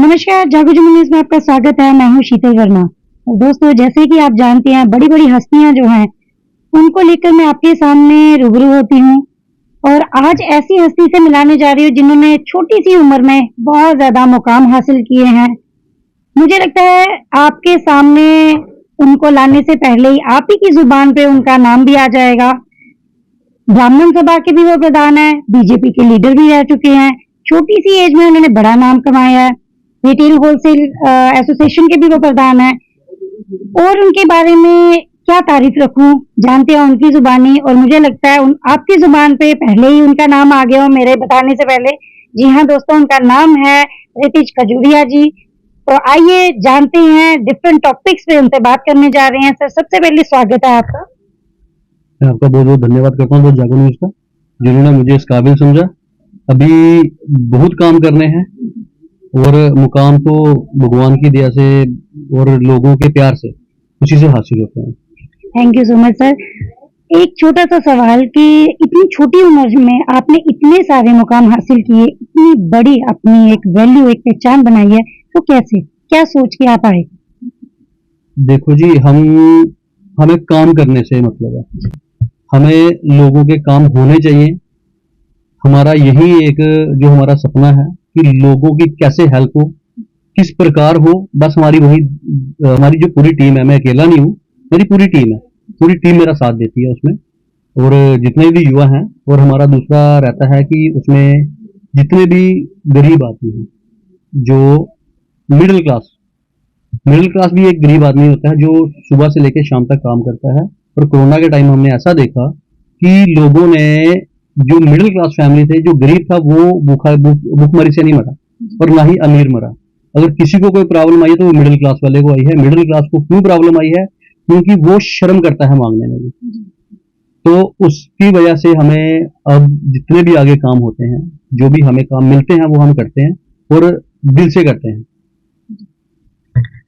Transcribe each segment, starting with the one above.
नमस्कार, जागो जमुना न्यूज़ में आपका स्वागत है। मैं हूँ शीतल वर्मा। और दोस्तों, जैसे कि आप जानते हैं, बड़ी-बड़ी हस्तियाँ जो हैं, उनको लेकर मैं आपके सामने रूबरू होती हूँ और आज ऐसी हस्ती से मिलाने जा रही हूँ जिन्होंने छोटी-सी उम्र में बहुत ज़्यादा मुकाम हासिल किए हैं। मुझे लगता है आपके सामने उनको लाने से पहले ही आप ही की ज़ुबान पे उनका नाम भी आ जाएगा। ब्राह्मण सभा के भी वो प्रधान हैं, बीजेपी के लीडर भी रह चुके हैं। छोटी-सी एज में उन्होंने बड़ा नाम कमाया है। रिटेल होलसेल एसोसिएशन के भी वो प्रधान हैं और उनके बारे में क्या तारीफ रखूं, जानते हैं उनकी जुबानी। और मुझे लगता है आपकी जुबान पे पहले ही उनका नाम आ गया हो मेरे बताने से पहले। जी हाँ दोस्तों, उनका नाम है रितिज खजूरिया जी। तो आइए जानते हैं, डिफरेंट टॉपिक्स पे उनसे बात करने जा रहे हैं। सर, सबसे पहले स्वागत है आपका। मैं आपका बहुत बहुत धन्यवाद करता हूँ जागो न्यूज़ का, जिन्होंने मुझे इस काबिल समझा। अभी बहुत काम करने हैं और मुकाम तो भगवान की दया से और लोगों के प्यार से उसी से हासिल होते हैं। Thank you so much sir. एक छोटा सा सवाल कि इतनी छोटी उम्र में आपने इतने सारे मुकाम हासिल किए, इतनी बड़ी अपनी एक वैल्यू, एक पहचान बनाई है, तो कैसे, क्या सोच के आप आए? देखो जी, हमें काम करने से मतलब है, हमें लोगों के काम होने चाहिए। हमारा यही एक जो हमारा सपना है कि लोगों की कैसे हेल्प हो, किस प्रकार हो। बस हमारी जो पूरी टीम है, मैं अकेला नहीं हूँ, मेरी पूरी टीम है, पूरी टीम मेरा साथ देती है उसमें। और जितने भी युवा हैं, और हमारा दूसरा रहता है कि उसमें जितने भी गरीब आदमी हैं, जो मिडिल क्लास मिडिल क्लास भी एक गरीब आदमी होता है जो सुबह से लेकर शाम तक काम करता है। और कोरोना के टाइम हमने ऐसा देखा कि लोगों ने, जो मिडिल क्लास फैमिली थे, जो गरीब था वो भूखमरी से नहीं मरा और ना ही अमीर मरा। अगर किसी को कोई प्रॉब्लम आई है तो वो मिडिल क्लास वाले को आई है। मिडिल क्लास को क्यों प्रॉब्लम आई है? क्योंकि वो शर्म करता है मांगने में भी। तो उसकी वजह से हमें अब जितने भी आगे काम होते हैं, जो भी हमें काम मिलते हैं, वो हम करते हैं और दिल से करते हैं।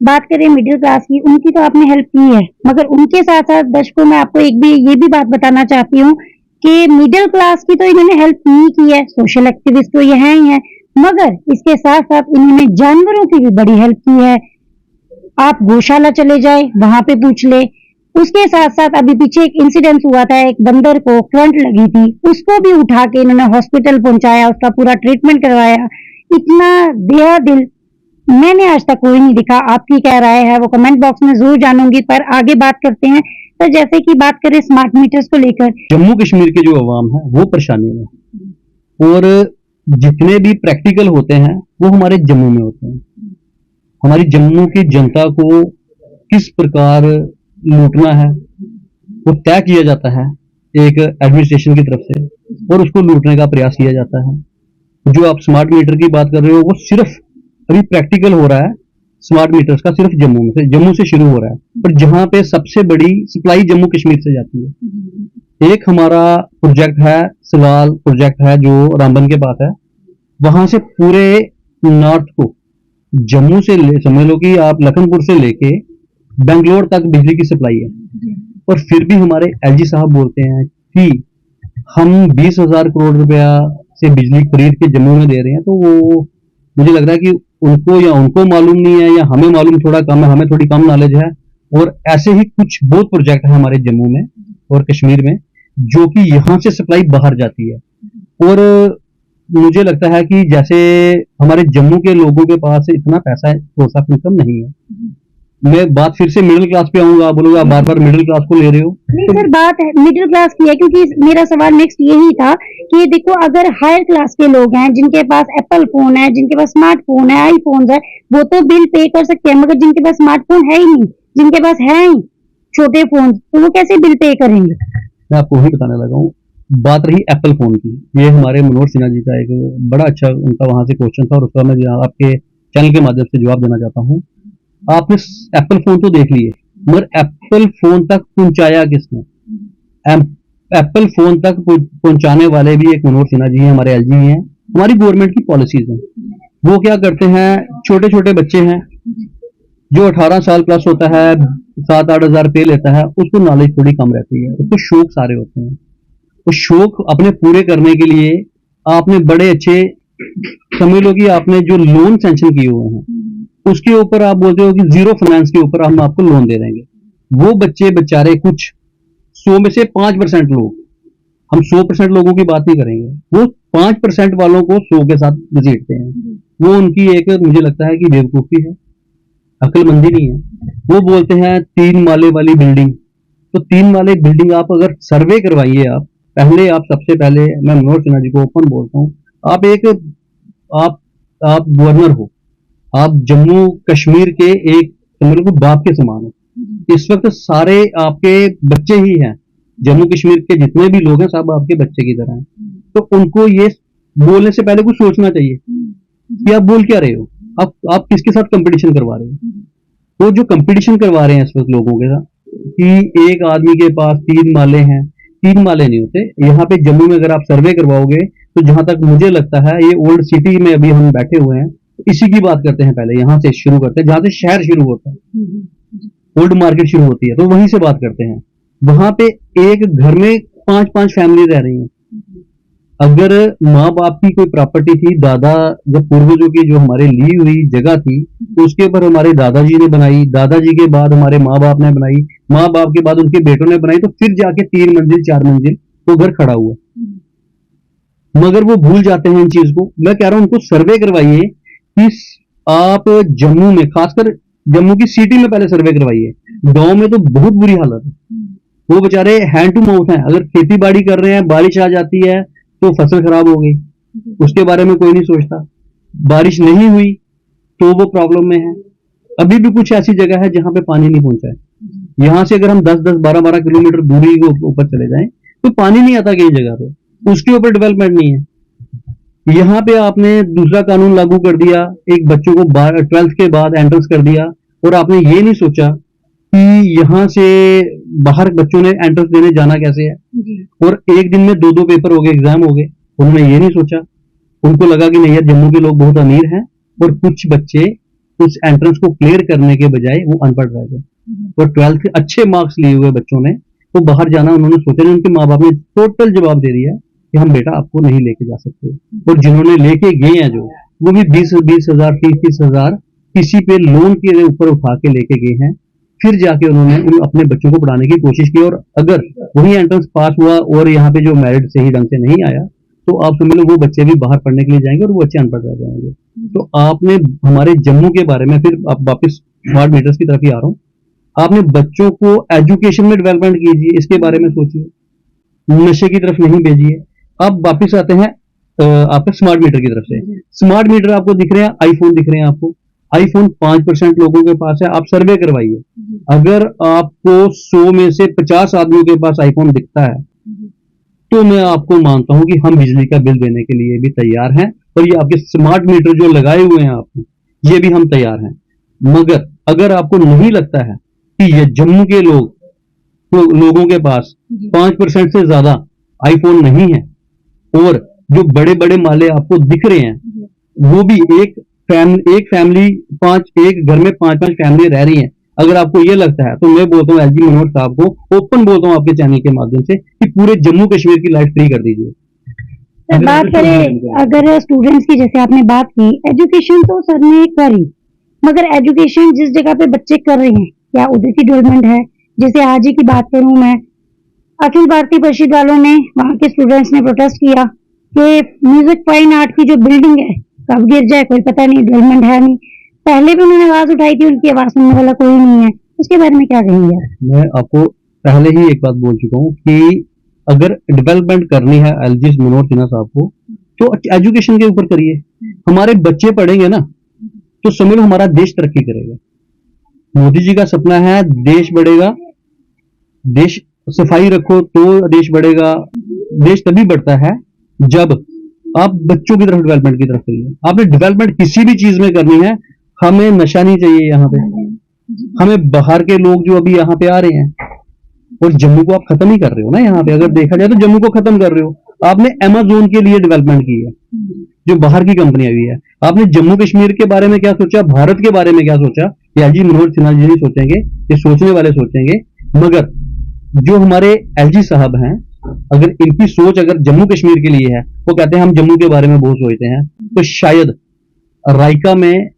बात करें मिडिल क्लास की, उनकी तो आपने हेल्प की है, मगर उनके साथ साथ दर्शकों में आपको ये भी बात बताना चाहती हूँ कि मिडिल क्लास की तो इन्होंने हेल्प नहीं की है, सोशल एक्टिविस्ट तो ये हैं ही हैं, मगर इसके साथ साथ इन्होंने जानवरों की भी बड़ी हेल्प की है। आप गौशाला चले जाए, वहां पे पूछ ले। उसके साथ साथ अभी पीछे एक इंसिडेंस हुआ था, एक बंदर को करंट लगी थी, उसको भी उठा के इन्होंने हॉस्पिटल पहुंचाया, उसका पूरा ट्रीटमेंट करवाया। इतना दया दिल मैंने आज तक कोई नहीं दिखा। आपकी क्या राय है वो कमेंट बॉक्स में जरूर जानूंगी, पर आगे बात करते हैं। तो जैसे कि बात करें स्मार्ट मीटर्स को लेकर, जम्मू कश्मीर के जो अवाम है वो परेशानी में, और जितने भी प्रैक्टिकल होते हैं वो हमारे जम्मू में होते हैं। हमारी जम्मू की जनता को किस प्रकार लूटना है वो तय किया जाता है एक एडमिनिस्ट्रेशन की तरफ से, और उसको लूटने का प्रयास किया जाता है। जो आप स्मार्ट मीटर की बात कर रहे हो, वो सिर्फ अभी प्रैक्टिकल हो रहा है स्मार्ट मीटर्स का, सिर्फ जम्मू से शुरू हो रहा है। पर जहां पे सबसे बड़ी सप्लाई जम्मू कश्मीर से जाती है। एक हमारा प्रोजेक्ट है, सलाल प्रोजेक्ट है जो रामबन के पास है। वहां से पूरे नॉर्थ को, जम्मू से समझ लो कि आप लखनपुर से लेके बेंगलोर तक बिजली की सप्लाई है। और फिर भी हमारे एलजी साहब बोलते हैं कि हम 20,000 करोड़ रुपया से बिजली खरीद के जम्मू में दे रहे हैं। तो वो मुझे लग रहा है कि उनको मालूम नहीं है, या हमें मालूम थोड़ा कम है, हमें थोड़ी कम नॉलेज है। और ऐसे ही कुछ बहुत प्रोजेक्ट है हमारे जम्मू में और कश्मीर में, जो कि यहाँ से सप्लाई बाहर जाती है। और मुझे लगता है कि जैसे हमारे जम्मू के लोगों के पास इतना पैसा है, सोर्स ऑफ इनकम नहीं है। मैं बात फिर से मिडिल क्लास पे आऊंगा, बोलूंगा आप बार बार मिडिल क्लास को ले रहे हो। नहीं सर, बात है मिडिल क्लास की है, क्योंकि मेरा सवाल नेक्स्ट यही था कि देखो, अगर हायर क्लास के लोग हैं जिनके पास एप्पल फोन है, जिनके पास स्मार्टफोन है, आईफोन है, वो तो बिल पे कर सकते हैं, मगर जिनके पास स्मार्टफोन है ही नहीं, जिनके पास है ही छोटे फोन, तो वो कैसे बिल पे करेंगे? मैं आपको वही बताने लगा हूँ। बात रही एप्पल फोन की, ये हमारे मनोहर सिन्हा जी का एक बड़ा अच्छा उनका वहां से क्वेश्चन था, और उसका मैं आपके चैनल के माध्यम से जवाब देना चाहता हूँ। आपने एप्पल फोन तो देख लिए, मगर एप्पल फोन तक पहुंचाया किसने? एप्पल फोन तक पहुंचाने वाले भी एक मनोहर सिन्हा जी हैं, हमारे एलजी हैं, हमारी गवर्नमेंट की पॉलिसीज हैं। वो क्या करते हैं, छोटे छोटे बच्चे हैं, जो 18 साल प्लस होता है, 7-8 हजार पे लेता है, उसको नॉलेज थोड़ी कम रहती है, उसको शौक सारे होते हैं। उस शौक अपने पूरे करने के लिए आपने बड़े अच्छे समझ लो कि आपने जो लोन सैंक्शन किए हुए हैं उसके ऊपर आप बोलते हो कि जीरो फाइनेंस के ऊपर हम आपको लोन दे देंगे। वो बच्चे बेचारे कुछ 100 में से 5% लोग, हम 100% लोगों की बात नहीं करेंगे, वो 5% वालों को 100 के साथ घसीटते हैं। वो उनकी एक मुझे लगता है कि बेवकूफी है, अक्लमंदी नहीं है। वो बोलते हैं 3 माले वाली बिल्डिंग, तो 3 माले बिल्डिंग आप अगर सर्वे करवाइए, आप पहले, आप सबसे पहले, मैं मनोहर सिन्हा जी को ओपन बोलता हूँ, आप एक आप आप गवर्नर हो, आप जम्मू कश्मीर के एक समझ लो बाप के समान हो। इस वक्त सारे आपके बच्चे ही हैं, जम्मू कश्मीर के जितने भी लोग हैं सब आपके बच्चे की तरह हैं। तो उनको ये बोलने से पहले कुछ सोचना चाहिए कि आप बोल क्या रहे हो, आप किसके साथ कंपटीशन करवा रहे हो। तो जो कंपटीशन करवा रहे हैं इस वक्त लोगों के साथ कि एक आदमी के पास 3 माले हैं, 3 माले नहीं होते। यहाँ पे जम्मू में अगर आप सर्वे करवाओगे तो जहां तक मुझे लगता है, ये ओल्ड सिटी में अभी हम बैठे हुए हैं, इसी की बात करते हैं, पहले यहाँ से शुरू करते हैं, जहां से शहर शुरू होता है, ओल्ड मार्केट शुरू होती है, तो वहीं से बात करते हैं। वहां पे एक घर में 5-5 फैमिली रह रही हैं। अगर माँ बाप की कोई प्रॉपर्टी थी, दादा जब पूर्वजों की जो हमारे ली हुई जगह थी, तो उसके ऊपर हमारे दादाजी ने बनाई, दादाजी के बाद हमारे माँ बाप ने बनाई, माँ बाप के बाद उनके बेटों ने बनाई, तो फिर जाके 3 मंजिल 4 मंजिल वो घर खड़ा हुआ। मगर वो भूल जाते हैं इन चीज को। मैं कह रहा हूं उनको सर्वे करवाइए कि आप जम्मू में, खासकर जम्मू की सिटी में पहले सर्वे करवाइए। गांव में तो बहुत बुरी हालत है, वो बेचारे हैंड टू माउथ हैं। अगर खेती बाड़ी कर रहे हैं, बारिश आ जाती है तो फसल खराब हो गई, उसके बारे में कोई नहीं सोचता। बारिश नहीं हुई तो वो प्रॉब्लम में है। अभी भी कुछ ऐसी जगह है जहां पे पानी नहीं पहुंचा है। यहां से अगर हम 10-10, 12-12 किलोमीटर दूरी के ऊपर चले जाएं तो पानी नहीं आता कई जगह पे, उसके ऊपर डेवलपमेंट नहीं है। यहाँ पे आपने दूसरा कानून लागू कर दिया, एक बच्चों को 12th के बाद एंट्रेंस कर दिया, और आपने ये नहीं सोचा कि यहाँ से बाहर बच्चों ने एंट्रेंस देने जाना कैसे है, और एक दिन में 2-2 पेपर हो गए, एग्जाम हो गए। उन्होंने ये नहीं सोचा, उनको लगा कि नहीं यार जम्मू के लोग बहुत अमीर हैं, और कुछ बच्चे उस एंट्रेंस को क्लियर करने के बजाय वो अनपढ़ रह गए, और 12th के अच्छे मार्क्स लिए हुए बच्चों ने तो बाहर जाना उन्होंने सोचा नहीं। उनके माँ बाप ने टोटल जवाब दे दिया कि हम बेटा आपको नहीं लेके जा सकते। और जिन्होंने लेके गए हैं जो, वो भी 20-20 हजार, 30-30 हजार किसी पे लोन के ऊपर उठा के लेके गए हैं। फिर जाके उन्होंने अपने बच्चों को पढ़ाने की कोशिश की, और अगर वही एंट्रेंस पास हुआ और यहाँ पे जो मेरिट सही ढंग से नहीं आया, तो आप समझ लो वो बच्चे भी बाहर पढ़ने के लिए जाएंगे और वो बच्चे अनपढ़ रह जाएंगे। तो आपने हमारे जम्मू के बारे में, फिर आप वापस स्मार्ट मीटर्स की तरफ ही आ रहा हूँ, आपने बच्चों को एजुकेशन में डेवलपमेंट कीजिए, इसके बारे में सोचिए, नशे की तरफ नहीं भेजिए। अब वापिस आते हैं आपके स्मार्ट मीटर की तरफ से। स्मार्ट मीटर आपको दिख रहे हैं, आईफोन दिख रहे हैं आपको, आईफोन 5% लोगों के पास है। आप सर्वे करवाइए, अगर आपको 100 में से 50 आदमियों के पास आईफोन दिखता है, तो मैं आपको मानता हूं कि हम बिजली का बिल देने के लिए भी तैयार हैं, और ये आपके स्मार्ट मीटर जो लगाए हुए हैं आपने, ये भी हम तैयार हैं। मगर अगर आपको नहीं लगता है कि ये जम्मू के लोगों के पास 5% से ज्यादा आईफोन नहीं है, और जो बड़े बड़े माले आपको दिख रहे हैं, वो भी एक फैमिली, एक घर में 5-5 फैमिली रह रही हैं, अगर आपको ये लगता है, तो मैं बोलता हूँ एलजी मनोहर साहब को, ओपन बोलता हूँ आपके चैनल के माध्यम से, कि पूरे जम्मू कश्मीर की लाइफ फ्री कर दीजिए। सर बात करें अगर स्टूडेंट्स की, जैसे आपने बात की, एजुकेशन तो सर ने करी, मगर एजुकेशन जिस जगह पे बच्चे कर रहे हैं, क्या उधर की डेवलपमेंट है? जैसे आज ही की बात करूं मैं, अखिल भारतीय परिषद वालों ने, वहां के स्टूडेंट्स ने प्रोटेस्ट किया कि म्यूजिक फाइन आर्ट की जो बिल्डिंग है कब गिर जाए कोई पता नहीं, डेवलपमेंट है नहीं। पहले भी उन्होंने आवाज उठाई थी, उनकी आवाज सुनने वाला कोई नहीं है। उसके बारे में क्या कहेंगे? मैं आपको पहले ही एक बात बोल चुका हूँ कि अगर डेवलपमेंट करनी है एलजी मनोहर सिन्हा साहब को, तो एजुकेशन के ऊपर करिए। हमारे बच्चे पढ़ेंगे ना, तो समझ लो हमारा देश तरक्की करेगा। मोदी जी का सपना है देश बढ़ेगा, देश सफाई रखो तो देश बढ़ेगा। देश तभी बढ़ता है जब आप बच्चों की तरफ डेवलपमेंट की तरफ करिए। आपने डेवलपमेंट किसी भी चीज में करनी है, हमें नशा नहीं चाहिए यहाँ पे। हमें बाहर के लोग जो अभी यहाँ पे आ रहे हैं, और जम्मू को आप खत्म ही कर रहे हो ना यहाँ पे, अगर देखा जाए तो जम्मू को खत्म कर रहे हो। आपने अमेज़न के लिए डेवलपमेंट की है, जो बाहर की कंपनी आई है। आपने जम्मू कश्मीर के बारे में क्या सोचा, भारत के बारे में क्या सोचा, एलजी मनोहर सिन्हा जी नहीं सोचेंगे, ये सोचने वाले सोचेंगे। मगर जो हमारे एलजी साहब हैं, अगर इनकी सोच अगर जम्मू कश्मीर के लिए है, वो कहते हैं हम जम्मू के बारे में बहुत सोचते हैं, तो शायद रायका में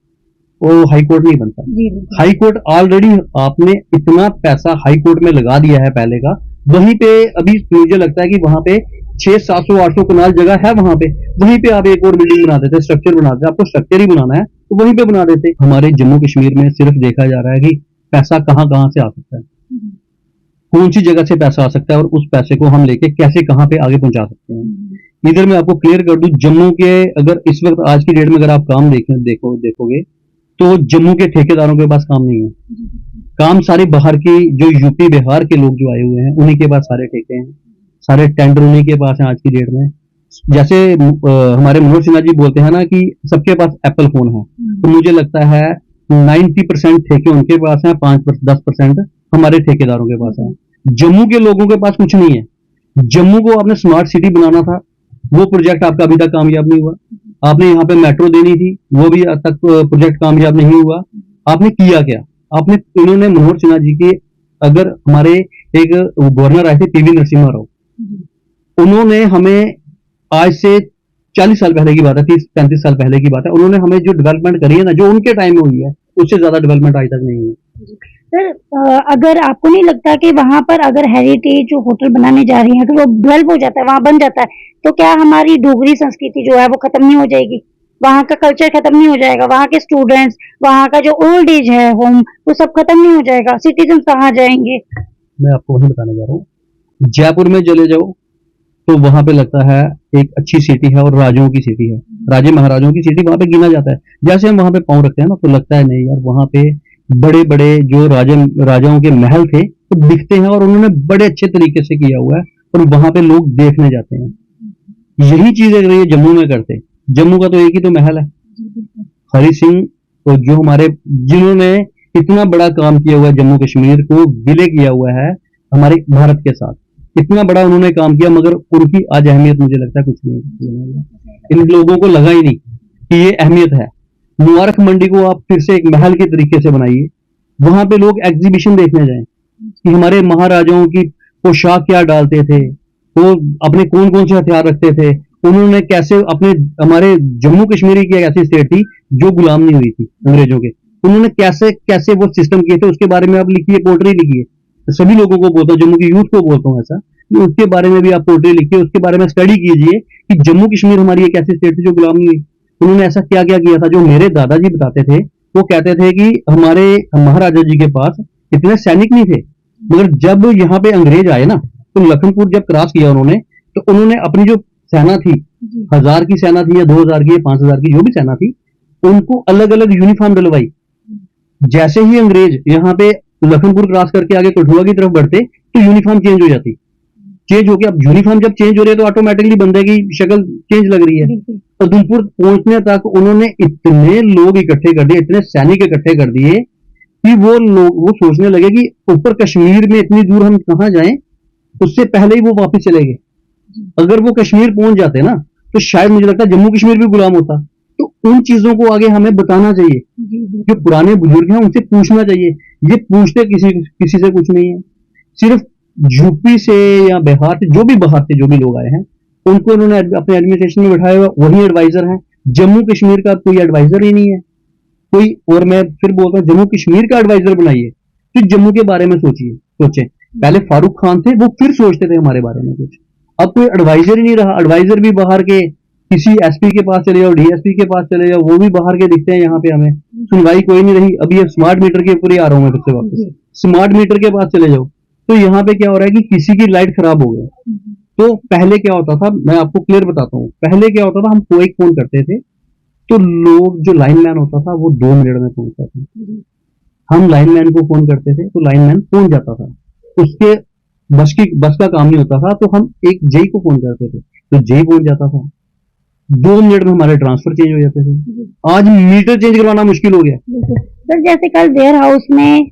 वो हाई कोर्ट नहीं बनता। हाई कोर्ट ऑलरेडी आपने इतना पैसा हाई कोर्ट में लगा दिया है पहले का, वहीं पे अभी मुझे लगता है कि वहां पे 600-700-800 कनाल जगह है, वहां पे वहीं पे आप एक और बिल्डिंग बना देते, स्ट्रक्चर बना देते। आपको स्ट्रक्चर ही बनाना है तो वहीं पे बना देते। हमारे जम्मू कश्मीर में सिर्फ देखा जा रहा है कि पैसा कहाँ कहाँ से आ सकता है, कौन सी जगह से पैसा आ सकता है और उस पैसे को हम लेके कैसे कहाँ पे आगे पहुंचा सकते हैं। इधर मैं आपको क्लियर कर दूं, जम्मू के अगर इस वक्त आज की डेट में अगर आप काम देखोगे तो जम्मू के ठेकेदारों के पास काम नहीं है। काम सारे बाहर की जो यूपी बिहार के लोग जो आए हुए हैं उन्हीं के पास सारे ठेके हैं, सारे टेंडर उन्हीं के पास हैं आज की डेट में। जैसे हमारे मनोज सिन्हा जी बोलते हैं ना कि सबके पास एप्पल फोन है, तो मुझे लगता है 90% ठेके उनके पास हैं, 5-10% हमारे ठेकेदारों के पास है। जम्मू के लोगों के पास कुछ नहीं है। जम्मू को आपने स्मार्ट सिटी बनाना था, वो प्रोजेक्ट आपका अभी तक कामयाब नहीं हुआ। आपने यहाँ पे मेट्रो देनी थी, वो भी अब तक प्रोजेक्ट कामयाब नहीं हुआ। आपने किया क्या? आपने इन्होंने मनोहर सिन्हा जी के, अगर हमारे एक गवर्नर आए थे पीवी नरसिम्हा राव, उन्होंने हमें आज से 40 साल पहले की बात है, 30-35 साल पहले की बात है, उन्होंने हमें जो डेवलपमेंट करी है ना, जो उनके टाइम में हुई है, उससे ज्यादा डेवलपमेंट आज तक नहीं हुई। सर, अगर आपको नहीं लगता कि वहां पर अगर हेरिटेज जो होटल बनाने जा रही है, अगर वो डेवलप हो जाता है, वहां बन जाता है, तो क्या हमारी डोगरी संस्कृति जो है वो खत्म नहीं हो जाएगी? वहां का कल्चर खत्म नहीं हो जाएगा? वहां के स्टूडेंट्स, वहां का जो ओल्ड एज है होम, वो सब खत्म नहीं हो जाएगा? सिटीजन कहाँ जाएंगे? मैं आपको वही बताने जा रहा हूँ। जयपुर में चले जाओ तो वहां पे लगता है एक अच्छी सिटी है और राजाओं की सिटी है, राजे महाराजाओं की सिटी वहां पे गिना जाता है। जैसे हम वहां पे पाँव रखते हैं ना, तो लगता है नहीं यार, वहां पे बड़े बड़े जो राजाओं के महल थे तो दिखते हैं और उन्होंने बड़े अच्छे तरीके से किया हुआ है और वहां पे लोग देखने जाते हैं। यही चीज अगर ये जम्मू में करते, जम्मू का तो एक ही तो महल है, हरि सिंह, तो जो हमारे जिन्होंने इतना बड़ा काम किया हुआ है, जम्मू कश्मीर को विलय किया हुआ है हमारे भारत के साथ, इतना बड़ा उन्होंने काम किया, मगर उनकी आज अहमियत मुझे लगता है कुछ नहीं। इन लोगों को लगा ही नहीं कि ये अहमियत है। मुबारक मंडी को आप फिर से एक महल के तरीके से बनाइए, वहां पे लोग एग्जीबिशन देखने जाएं कि हमारे महाराजाओं की पोशाक क्या डालते थे, वो अपने कौन कौन से हथियार रखते थे, उन्होंने कैसे अपने, हमारे जम्मू कश्मीर की एक ऐसी स्टेट थी जो गुलाम नहीं हुई थी अंग्रेजों के, उन्होंने कैसे कैसे वो सिस्टम किए थे, उसके बारे में आप लिखिए, पोर्ट्री लिखिए। सभी लोगों को बोलता हूँ, जम्मू की यूथ को बोलता हूँ ऐसा, उसके बारे में भी आप पोर्ट्री लिखिए, उसके बारे में स्टडी कीजिए कि जम्मू कश्मीर हमारी एक ऐसी स्टेट थी जो गुलाम नहीं हुई। उन्होंने ऐसा क्या क्या किया था। जो मेरे दादाजी बताते थे, वो कहते थे कि हमारे महाराजा जी के पास इतने सैनिक नहीं थे, मगर जब यहाँ पे अंग्रेज आए ना, तो लखनपुर जब क्रॉस किया उन्होंने, तो उन्होंने अपनी जो सेना थी, 1000 की सेना थी या 2000 की या 5000 की जो भी सेना थी, उनको अलग अलग यूनिफॉर्म डलवाई। जैसे ही अंग्रेज यहाँ पे लखनपुर क्रॉस करके आगे कठुआ की तरफ बढ़ते, तो यूनिफॉर्म चेंज हो जाती, चेंज हो गया। अब यूनिफॉर्म जब चेंज हो रही है तो ऑटोमेटिकली बंदे की शक्ल चेंज लग रही है। उधमपुर पहुंचने तक उन्होंने इतने लोग इकट्ठे कर दिए, इतने सैनिक इकट्ठे कर दिए कि वो लोग वो सोचने लगे कि ऊपर कश्मीर में इतनी दूर हम कहाँ जाएं, उससे पहले ही वो वापस चले गए। अगर वो कश्मीर पहुंच जाते ना, तो शायद मुझे लगता है जम्मू कश्मीर भी गुलाम होता। तो उन चीजों को आगे हमें बताना चाहिए, जो पुराने बुजुर्ग हैं उनसे पूछना चाहिए। ये पूछते किसी से कुछ नहीं है, सिर्फ यूपी से या बिहार से, जो भी बाहर से जो भी लोग आए हैं, उनको उन्होंने अपने एडमिनिस्ट्रेशन में बैठाया हुआ, वही एडवाइजर हैं। जम्मू कश्मीर का कोई एडवाइजर ही नहीं है कोई। और मैं फिर बोलता हूँ, जम्मू कश्मीर का एडवाइजर बनाइए, फिर जम्मू के बारे में सोचें। पहले फारूक खान थे, वो फिर सोचते थे हमारे बारे में कुछ, अब कोई एडवाइजर ही नहीं रहा। एडवाइजर भी बाहर के, किसी एसपी के पास चले जाओ, डीएसपी के पास चले जाओ, वो भी बाहर के दिखते हैं। यहाँ पे हमें सुनवाई कोई नहीं रही। अभी ये स्मार्ट मीटर के ऊपर ही आ रहा हूँ मैं फिर से वापस। स्मार्ट मीटर के पास चले जाओ, तो यहाँ पे क्या हो रहा है कि किसी की लाइट खराब हो गई, तो पहले क्या होता था, मैं आपको क्लियर बताता हूँ। पहले क्या होता था, हम कोई फोन करते थे तो लोग, जो लाइनमैन होता था वो 2 मिनट में पहुंचता था। हम लाइनमैन को फोन करते थे तो लाइनमैन पहुंच जाता था, उसके बस का काम नहीं होता था, तो हम एक जेई को फोन करते थे तो जेई पहुंच जाता था। 2 मिनट में हमारे ट्रांसफर चेंज हो जाते थे। आज मीटर चेंज करवाना मुश्किल हो गया। सर, जैसे कल वेयर हाउस में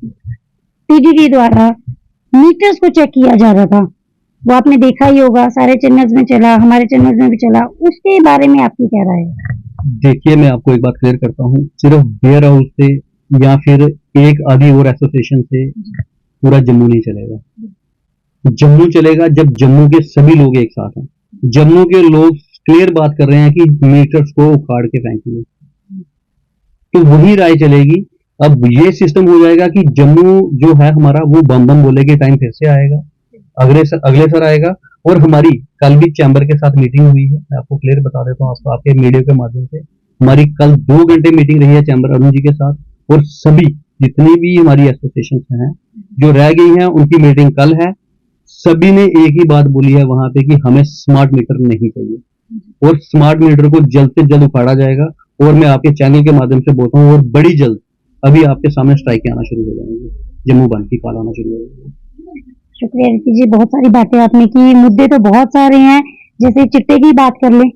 पीडीडी द्वारा मीटर्स को चेक किया जा रहा था, वो आपने देखा ही होगा, सारे चैनल्स में चला, हमारे चैनल्स में भी चला, उसके बारे में आपकी क्या राय है? देखिए, मैं आपको एक बात क्लियर करता हूँ, सिर्फ वेयर हाउस से या फिर एक आधी और एसोसिएशन से पूरा जम्मू नहीं चलेगा। जम्मू चलेगा जब जम्मू के सभी लोग एक साथ हैं। जम्मू के लोग क्लियर बात कर रहे हैं कि मीटर्स को उखाड़ के फेंकिए, तो वही राय चलेगी। अब ये सिस्टम हो जाएगा कि जम्मू जो है हमारा वो बम बम बोले के टाइम फिर से आएगा, अगले सर आएगा। और हमारी कल भी चैम्बर के साथ मीटिंग हुई है, मैं आपको क्लियर बता देता हूँ, आपको आपके मीडिया के माध्यम से। हमारी कल 2 घंटे मीटिंग रही है चैम्बर अरुण जी के साथ, और सभी जितनी भी हमारी एसोसिएशन हैं जो रह गई हैं उनकी मीटिंग कल है। सभी ने एक ही बात बोली है वहां पे कि हमें स्मार्ट मीटर नहीं चाहिए, और स्मार्ट मीटर को जल्द से जल्द उखाड़ा जाएगा। और मैं आपके चैनल के माध्यम से बोलता हूँ, और बड़ी जल्द अभी आपके सामने स्ट्राइकें आना शुरू हो जाएंगी, जम्मू बंद की कॉल आना शुरू हो जाएगी। शुक्रिया ऋषि जी, बहुत सारी बातें आपने की। मुद्दे तो बहुत सारे हैं, जैसे चिट्टे की बात कर लें।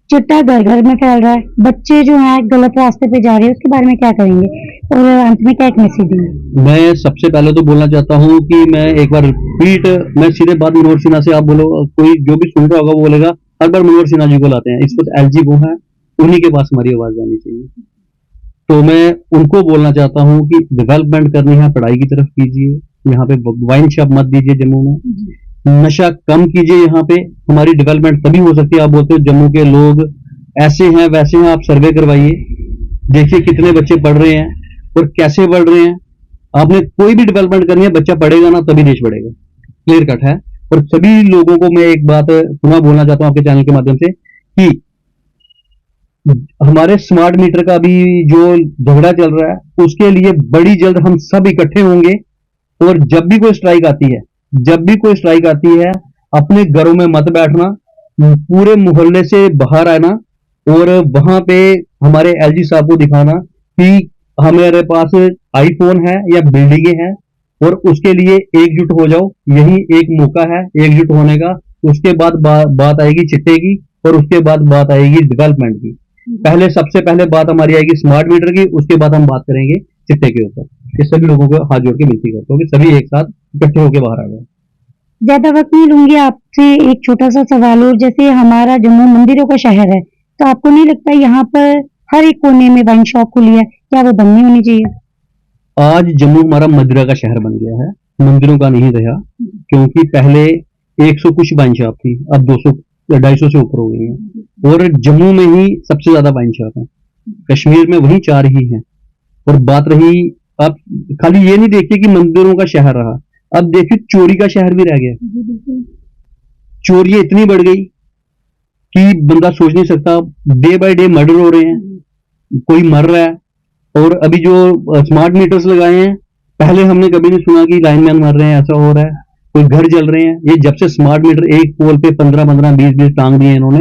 चिट्टा घर घर में फैल रहा है, बच्चे जो हैं गलत रास्ते पे जा रहे हैं, उसके बारे में क्या करेंगे और अंत में क्या एक मैसेज देंगे? मैं सबसे पहले तो बोलना चाहता हूँ कि मैं एक बार रिपीट, मैं सीधे बात मनोहर सिन्हा से, आप बोलो कोई जो भी सुन रहा होगा वो बोलेगा हर बार मनोहर सिन्हा जी को लाते हैं, इस वक्त एलजी वो है, उन्हीं के पास हमारी आवाज आनी चाहिए। तो मैं उनको बोलना चाहता हूँ कि डेवलपमेंट करनी है, पढ़ाई की तरफ कीजिए, यहाँ पे वाइन शॉप मत दीजिए जम्मू में, नशा कम कीजिए। यहाँ पे हमारी डेवलपमेंट तभी हो सकती है। आप बोलते हो जम्मू के लोग ऐसे हैं वैसे हैं, आप सर्वे करवाइए, देखिए कितने बच्चे पढ़ रहे हैं और कैसे पढ़ रहे हैं। आपने कोई भी डेवलपमेंट करनी है, बच्चा पढ़ेगा ना तभी देश बढ़ेगा, क्लियर कट है। और सभी लोगों को मैं एक बात पुनः बोलना चाहता हूँ आपके चैनल के माध्यम से कि हमारे स्मार्ट मीटर का भी जो झगड़ा चल रहा है उसके लिए बड़ी जल्द हम सब इकट्ठे होंगे। और जब भी कोई स्ट्राइक आती है, जब भी कोई स्ट्राइक आती है, अपने घरों में मत बैठना, पूरे मोहल्ले से बाहर आना और वहां पे हमारे एलजी साहब को दिखाना कि हमारे पास आईफोन है या बिल्डिंगें हैं, और उसके लिए एकजुट हो जाओ। यही एक मौका है एकजुट होने का। उसके बाद बात आएगी चिट्टे की, और उसके बाद बात आएगी डेवलपमेंट की। पहले सबसे पहले बात हमारी आएगी स्मार्ट मीटर की, उसके बाद हम बात करेंगे चिट्टे के ऊपर। इस सभी लोगों को हाथ जोड़ के विनती करता हूँ कि सभी एक साथ इकट्ठे होकर बाहर आ गए। ज्यादा वक्त नहीं लूंगी आपसे, एक छोटा सा सवाल और, जैसे हमारा जम्मू मंदिरों का शहर है, तो आपको नहीं लगता यहाँ पर हर एक कोने में वाइन शॉप खुली है, क्या वो बंद नहीं होनी चाहिए? आज जम्मू हमारा मदिरा का शहर बन गया है, मंदिरों का नहीं रहा। क्योंकि पहले 100 कुछ वाइन शॉप थी, अब 200 250 से ऊपर हो गई है, और जम्मू में ही सबसे ज्यादा वाइन शॉप है, कश्मीर में वही 4 ही हैं। और बात रही, आप खाली ये नहीं देखिए कि मंदिरों का शहर रहा, अब देखिए चोरी का शहर भी रह गया। चोरियां इतनी बढ़ गई कि बंदा सोच नहीं सकता, डे बाय डे मर्डर हो रहे हैं, कोई मर रहा है। और अभी जो स्मार्ट मीटर्स लगाए हैं, पहले हमने कभी नहीं सुना कि लाइनमैन मर रहे हैं, ऐसा हो रहा है, कोई घर जल रहे हैं। ये जब से स्मार्ट मीटर एक पोल पे 15-15, 20-20 टांग दिए इन्होंने,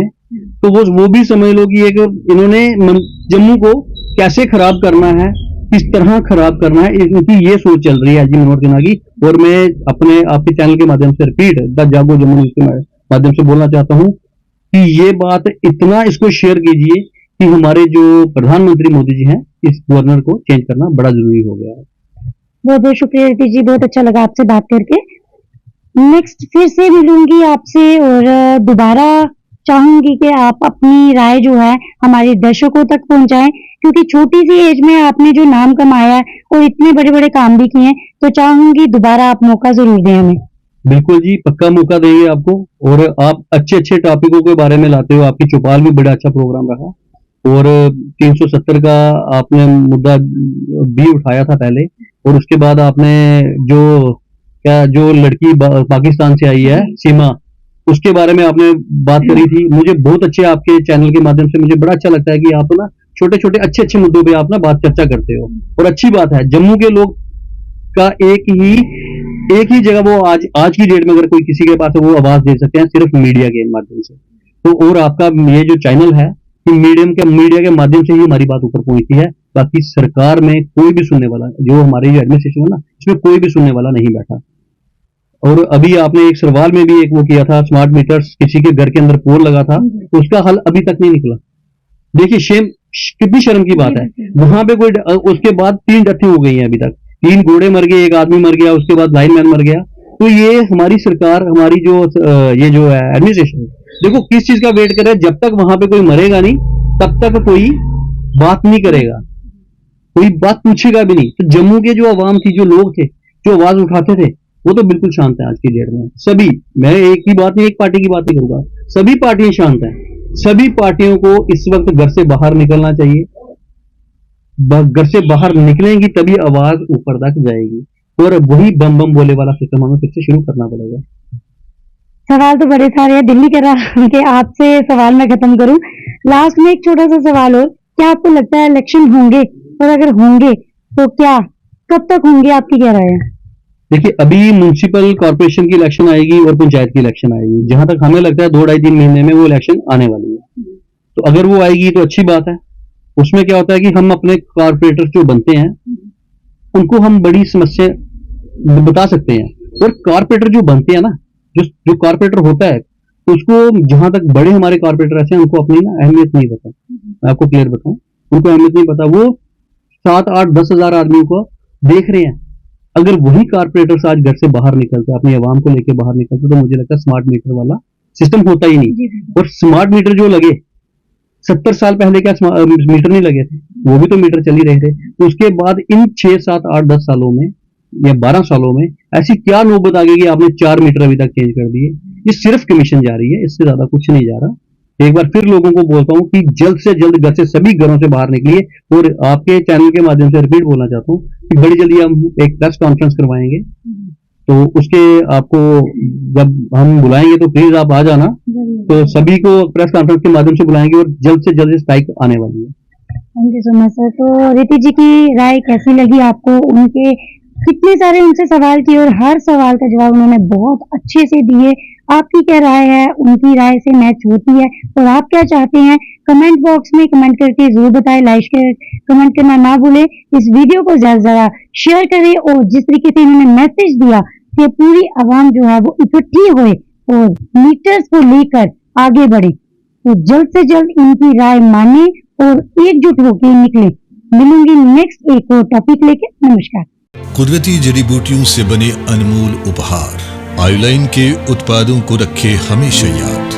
तो वो भी समझ लो कि एक इन्होंने जम्मू को कैसे खराब करना है, किस तरह खराब करना है, इनकी ये सोच चल रही है जी मनोहर सिन्हा की। और मैं अपने आपके चैनल के माध्यम से रिपीट द जागो जम्मू न्यूज के माध्यम से बोलना चाहता हूँ कि ये बात इतना इसको शेयर कीजिए कि हमारे जो प्रधानमंत्री मोदी जी हैं, इस गवर्नर को चेंज करना बड़ा जरूरी हो गया है। बहुत बहुत शुक्रिया ऋतिक जी, बहुत अच्छा लगा आपसे बात करके। नेक्स्ट फिर से मिलूंगी आपसे, और दोबारा चाहूंगी कि आप अपनी राय जो है हमारे दर्शकों तक पहुंचाएं, क्योंकि छोटी सी एज में आपने जो नाम कमाया है और इतने बड़े बड़े काम भी किए हैं, तो चाहूंगी दोबारा आप मौका जरूर दें हमें। बिल्कुल जी, पक्का मौका देंगे आपको। और आप अच्छे अच्छे टॉपिकों के बारे में लाते हो, आपकी चौपाल भी बड़ा अच्छा प्रोग्राम रहा, और 370 का आपने मुद्दा भी उठाया था पहले, और उसके बाद आपने जो लड़की पाकिस्तान से आई है सीमा, उसके बारे में आपने बात करी थी। मुझे बहुत अच्छे आपके चैनल के माध्यम से मुझे बड़ा अच्छा लगता है कि आप ना छोटे छोटे अच्छे अच्छे मुद्दों पे आप ना बात चर्चा करते हो, और अच्छी बात है। जम्मू के लोग का एक ही जगह वो आज की डेट में अगर कोई किसी के पास है, वो आवाज दे सकते हैं सिर्फ मीडिया के माध्यम से। तो और आपका ये जो चैनल है कि मीडिया के माध्यम से ही हमारी बात ऊपर पहुंचती है। बाकी सरकार में कोई भी सुनने वाला, जो हमारी जो एडमिनिस्ट्रेशन है ना, इसमें कोई भी सुनने वाला नहीं बैठा। और अभी आपने एक सरवाल में भी एक वो किया था, स्मार्ट मीटर्स, किसी के घर के अंदर पोल लगा था, उसका हल अभी तक नहीं निकला। देखिए शेम, कितनी शर्म की बात है। वहां पे कोई, उसके बाद 3 डेथें हो गई हैं अभी तक, 3 घोड़े मर गए, 1 आदमी मर गया, उसके बाद लाइनमैन मर गया। तो ये हमारी सरकार, हमारी जो ये जो है एडमिनिस्ट्रेशन, देखो किस चीज का वेट कर रहा है। जब तक वहां पे कोई मरेगा नहीं, तब तक कोई बात नहीं करेगा, कोई बात पूछेगा भी नहीं। तो जम्मू के जो आवाम थी, जो लोग थे, जो आवाज उठाते थे, वो तो बिल्कुल शांत है आज की डेट में। सभी, मैं एक ही बात नहीं, एक पार्टी की बात नहीं करूंगा, सभी पार्टियां शांत हैं। सभी पार्टियों को इस वक्त घर से बाहर निकलना चाहिए। घर से बाहर निकलेंगी तभी आवाज ऊपर तक जाएगी, और वही बम बम बोले वाला सिस्टम हमें फिर से शुरू करना पड़ेगा। सवाल तो बड़े सारे हैं, दिल्ली के आपसे सवाल मैं खत्म करूं, लास्ट में एक छोटा सा सवाल और, क्या आपको लगता है इलेक्शन होंगे, और अगर होंगे तो क्या, कब तक होंगे, आपकी क्या राय है? देखिए, अभी म्युनिसिपल कॉर्पोरेशन की इलेक्शन आएगी और पंचायत की इलेक्शन आएगी। जहां तक हमें लगता है 2-2.5-3 महीने में वो इलेक्शन आने वाली है। तो अगर वो आएगी तो अच्छी बात है। उसमें क्या होता है कि हम अपने कॉर्पोरेटर जो बनते हैं उनको हम बड़ी समस्या बता सकते हैं। और कॉर्पोरेटर जो बनते हैं ना, जो कॉर्पोरेटर होता है, उसको जहां तक बड़े हमारे कॉर्पोरेटर ऐसे हैं, उनको अपनी ना अहमियत नहीं पता। मैं आपको क्लियर बताऊं, उनको अहमियत नहीं पता। वो 7-8-10 हजार आदमियों को देख रहे हैं। अगर वही कॉर्पोरेटर्स आज घर से बाहर निकलते, अपनी आवाम को लेकर बाहर निकलते, तो मुझे लगता है स्मार्ट मीटर वाला सिस्टम होता ही नहीं। और स्मार्ट मीटर जो लगे, 70 साल पहले क्या मीटर नहीं लगे थे? वो भी तो मीटर चल ही रहे थे। तो उसके बाद इन 6-7-8-10 सालों में या 12 सालों में ऐसी क्या नौबत आ गई कि आपने 4 मीटर अभी तक चेंज कर दिए? ये सिर्फ कमीशन जा रही है, इससे ज्यादा कुछ नहीं जा रहा। एक बार फिर लोगों को बोलता हूं कि जल्द से जल्द घर से सभी घरों से बाहर निकलिए। और आपके चैनल के माध्यम से रिपीट बोलना चाहता हूं कि बड़ी जल्दी हम एक प्रेस कॉन्फ्रेंस करवाएंगे, तो उसके आपको जब हम बुलाएंगे तो प्लीज आप आ जाना। तो सभी को प्रेस कॉन्फ्रेंस के माध्यम से बुलाएंगे और जल्द से जल्द स्ट्राइक आने वाली है। Thank you so much sir. तो रीति जी की राय कैसी लगी आपको? उनके कितने सारे उनसे सवाल किए और हर सवाल का जवाब उन्होंने बहुत अच्छे से दिए। आपकी क्या राय है? उनकी राय से मैच होती है? और आप क्या चाहते हैं? कमेंट बॉक्स में कमेंट करके जरूर बताएं। लाइक कमेंट करना ना भूलें। इस वीडियो को ज्यादा से ज्यादा शेयर करें। और जिस तरीके से इन्होंने मैसेज दिया कि पूरी आवाम जो है वो इकट्ठी होए और मीटर्स को लेकर आगे बढ़े, तो जल्द से जल्द इनकी राय माने और एकजुट होकर निकले। मिलूंगी नेक्स्ट एक और टॉपिक लेके। नमस्कार। कुदरती जड़ी बूटियों से बने अनमोल उपहार आयुलाइन के उत्पादों को रखे हमेशा याद।